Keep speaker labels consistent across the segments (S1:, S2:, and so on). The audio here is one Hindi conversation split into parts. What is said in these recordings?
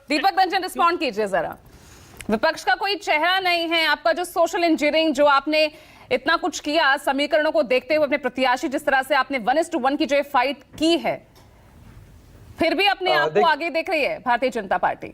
S1: दीपक रंजन रिस्पॉन्ड कीजिए जरा। विपक्ष का कोई चेहरा नहीं है, आपका जो सोशल इंजीनियरिंग, जो आपने इतना कुछ किया समीकरणों को देखते हुए, अपने प्रत्याशी जिस तरह से आपने 1:1 की जो फाइट की है, फिर भी अपने आप को आगे देख रही है भारतीय जनता पार्टी।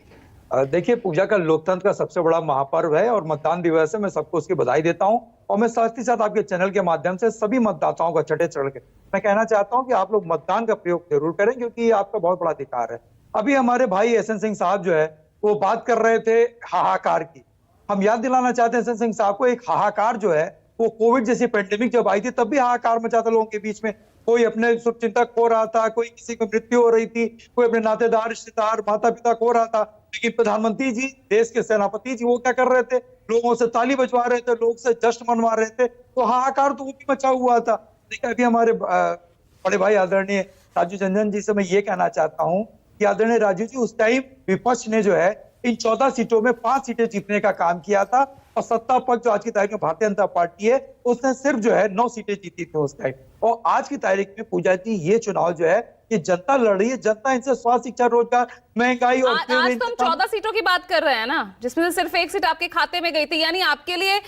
S2: देखिए, पूजा का लोकतंत्र का सबसे बड़ा महापर्व है और मतदान दिवस है। मैं सबको उसकी बधाई देता हूं और मैं साथ ही साथ आपके चैनल के माध्यम से सभी मतदाताओं का छठे चढ़ के मैं कहना चाहता हूं कि आप लोग मतदान का प्रयोग जरूर करें, क्योंकि ये आपका बहुत बड़ा अधिकार है। अभी हमारे भाई एसएन सिंह साहब जो है वो बात कर रहे थे हाहाकार की। हम याद दिलाना चाहते हैं एसएन सिंह साहब को, एक हाहाकार जो है वो कोविड जैसी पेंडेमिक जब आई थी तब भी हाहाकार मचा था लोगों के बीच में। कोई अपने शुभचिंतक खो रहा था, कोई किसी की मृत्यु हो रही थी, कोई अपने नातेदार रिश्तेदार माता पिता खो रहा था। लेकिन प्रधानमंत्री जी, देश के सेनापति जी, वो क्या कर रहे थे? लोगों से ताली बजवा रहे थे, लोग से जश्न मनवा रहे थे। तो हाहाकार तो वो भी मचा हुआ था। देखिए, अभी हमारे बड़े भाई आदरणीय राजीव रंजन जी से मैं ये कहना चाहता हूँ कि आदरणीय राजीव जी, उस टाइम विपक्ष ने जो है इन 14 सीटों में 5 सीटें जीतने का काम किया था और सत्ता पक्ष जो आज की तारीख में भारतीय जनता पार्टी है उसने सिर्फ जो है 9 सीटें जीती थी उस टाइम। और आज की तारीख में पूजा जी, ये चुनाव जो है ये जनता लड़ रही है। जनता इनसे स्वास्थ्य, शिक्षा, रोजगार, महंगाई और
S1: आज तो हम 14 सीटों की बात कर रहे हैं ना, जिसमें से सिर्फ 1 सीट आपके खाते में गई थी। यानी आपके लिए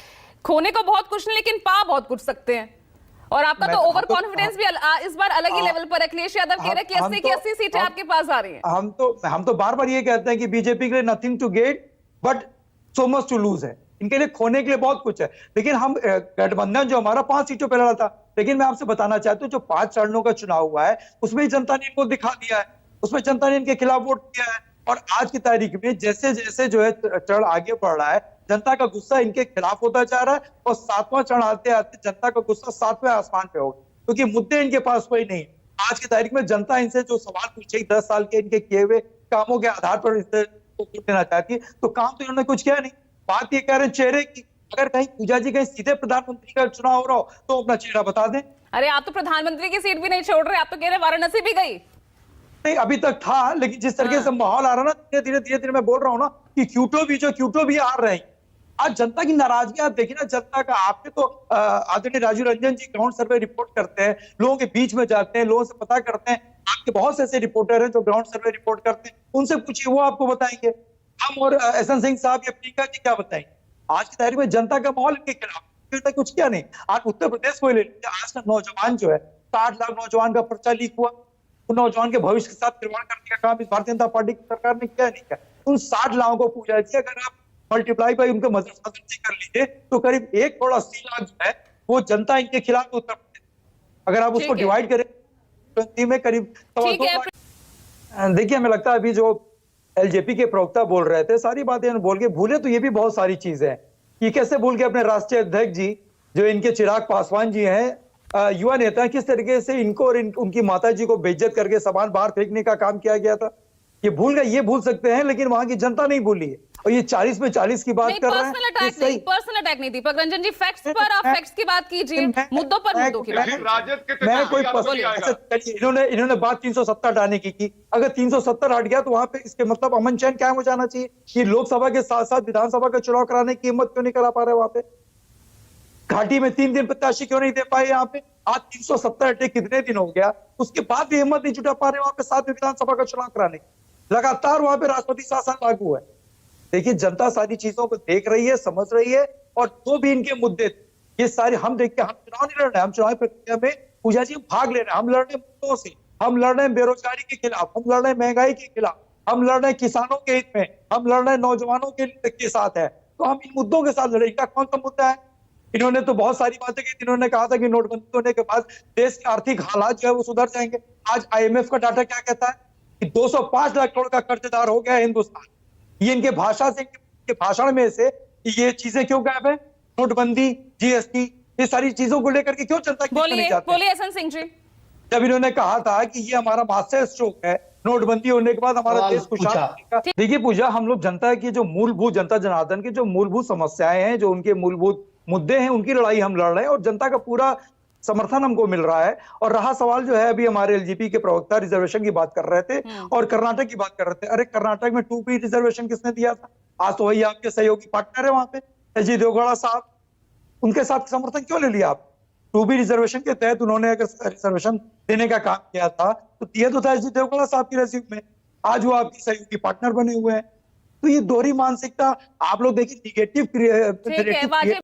S1: खोने को बहुत कुछ नहीं, लेकिन पा बहुत कुछ सकते हैं। और आपका तो ओवर कॉन्फिडेंस भी इस बार अलग ही लेवल पर है। अखिलेश यादव कह रहे हैं कि 80 की 80 सीटें आपके पास आ रही हैं।
S2: हम तो बार बार ये कहते हैं कि बीजेपी के लिए nothing to get but so much to lose है। इनके लिए खोने के लिए बहुत कुछ है। लेकिन हम गठबंधन जो हमारा 5 सीटों पर लड़ा था, लेकिन मैं आपसे बताना चाहता हूँ जो 5 चरणों का चुनाव हुआ है उसमें जनता ने इनको दिखा दिया है, उसमें जनता ने इनके खिलाफ वोट किया है। और आज की तारीख में जैसे जैसे जो है चरण आगे बढ़ रहा है, जनता का गुस्सा इनके खिलाफ होता जा रहा है और 7वां चरण आते आते जनता का गुस्सा 7वें आसमान पे होगा, क्योंकि मुद्दे इनके पास कोई नहीं। आज की तारीख में जनता इनसे जो सवाल पूछेगी 10 साल के इनके किए हुए कामों के आधार पर इनसे वोट देना चाहती है, तो काम तो इन्होंने कुछ किया नहीं। बात ये कह रहे हैं चेहरे की, अगर कहीं पूजा जी कहीं सीधे प्रधानमंत्री का चुनाव हो रहा हो तो अपना चेहरा बता दें।
S1: अरे आप तो प्रधानमंत्री की सीट भी नहीं छोड़ रहे, आप तो कह रहे वाराणसी भी गई।
S2: नहीं, अभी तक था, लेकिन जिस तरीके से माहौल आ रहा ना, धीरे धीरे मैं बोल रहा हूँ ना कि क्यूटो भी आ रहे हैं। आज जनता की नाराजगी आप देखिए ना, जनता का। आपके तो आदरणीय राजीव रंजन जी ग्राउंड सर्वे रिपोर्ट करते हैं, लोगों के बीच में जाते हैं, लोगों से पता करते हैं। आपके बहुत से ऐसे रिपोर्टर हैं जो ग्राउंड सर्वे रिपोर्ट करते हैं, उनसे पूछिए, वो आपको बताएंगे। हम और एसएन सिंह साहब या प्रियंका जी क्या बताएंगे? आज की तारीख में जनता का माहौल इनके खिलाफ कुछ किया नहीं। आज उत्तर प्रदेश को ले लीजिए, आज का नौजवान जो है 60 लाख नौजवान का पर्चा लीक हुआ। उन नौजवान के भविष्य के साथ खिलवाड़ करने का काम इस भारतीय जनता पार्टी की सरकार ने किया नहीं किया। उन 60 लाखों को पूछा जाए, अगर आप मल्टीप्लाई बाई उनके मदरसा कर लीजिए तो करीब 1.80 लाख जो है वो जनता इनके खिलाफ उत्तर प्रदेश। अगर आप उसको डिवाइड करें में करीब 2 लाख। देखिए, हमें लगता है अभी जो एलजेपी के प्रवक्ता बोल रहे थे, सारी बातें बोल के भूले तो ये भी बहुत सारी चीजें हैं। ये कैसे भूल के अपने राष्ट्रीय अध्यक्ष जी जो इनके चिराग पासवान जी हैं, युवा नेता है, किस तरीके से इनको और उनकी माता जी को बेइज्जत करके सामान बाहर फेंकने का काम किया गया था। ये भूल गए, ये भूल सकते हैं, लेकिन वहां की जनता नहीं भूली है। और ये 40 में 40 की बात कर रहे हैं।
S1: पर्सनल अटैक नहीं दीपक रंजन जी, फैक्ट्स पर आप फैक्ट्स की बात कीजिए, मुद्दों पर मुद्दों की बात।
S2: मैं कोई इन्होंने बात 370 हटाने की। अगर 370 हट गया तो वहां पे इसके मतलब अमन चैन कायम हो जाना चाहिए। ये लोकसभा के साथ साथ विधानसभा का चुनाव कराने की हिम्मत क्यों नहीं करा पा रहे वहां पे? घाटी में 3 दिन प्रत्याशी क्यों नहीं दे पाए? यहाँ पे आज 370 हटे कितने दिन हो गया, उसके बाद भी हिम्मत नहीं जुटा पा रहे वहां पे 7वीं विधानसभा का चुनाव कराने की। लगातार वहां पे राष्ट्रपति शासन लागू है। देखिए, जनता सारी चीजों को देख रही है, समझ रही है, और जो भी इनके मुद्दे ये सारे हम देखते हैं। हम चुनाव नहीं लड़ रहे हैं, हम चुनाव प्रक्रिया में पूजा जी भाग ले रहे हैं। हम लड़ रहे हैं मुद्दों से, हम लड़ रहे हैं बेरोजगारी के खिलाफ, हम लड़ रहे हैं महंगाई के खिलाफ, हम लड़ रहे हैं किसानों के हित में, हम लड़ रहे हैं नौजवानों के साथ है। तो हम इन मुद्दों के साथ लड़े। इनका कौन सा मुद्दा है? इन्होंने तो बहुत सारी बातें की। इन्होंने कहा था कि नोटबंदी होने के बाद देश के आर्थिक हालात जो है वो सुधर जाएंगे। आज आईएमएफ का डाटा क्या कहता है कि 205 लाख करोड़ का कर्जदार हो गया है हिंदुस्तान। ये इनके भाषा से, इनके भाषण में से ये चीजें क्यों गायब है? नोटबंदी, जीएसटी, ये सारी चीजों को लेकर के क्यों जनता
S1: बोलिए एसएन सिंह जी।
S2: जब इन्होंने कहा था कि ये हमारा मास्टर स्ट्रोक है, नोटबंदी होने के बाद हमारा देश खुशहाल। देखिए पूजा, हम लोग जनता की जो मूलभूत, जनता जनार्दन की जो मूलभूत समस्याएं हैं, जो उनके मूलभूत मुद्दे हैं, उनकी लड़ाई हम लड़ रहे हैं और जनता का पूरा समर्थन हमको मिल रहा है। और रहा सवाल जो है, अभी हमारे एलजेपी के प्रवक्ता रिजर्वेशन की बात कर रहे थे और कर्नाटक की बात कर रहे थे। अरे कर्नाटक में 2P रिजर्वेशन किसने दिया था? आज तो वही आपके सहयोगी पार्टनर है वहां पे, एच.डी. देवगौड़ा साहब। उनके साथ समर्थन क्यों ले लिया आप? 2B रिजर्वेशन के तहत उन्होंने अगर रिजर्वेशन देने का काम किया था तो दिया तो था एच.डी. देवगौड़ा साहब की रेज्यूम में। आज वो आपकी सहयोगी पार्टनर बने हुए हैं। तो ये दोहरी मानसिकता आप लोग देखिए, निगेटिव
S1: ठीक है वाजिब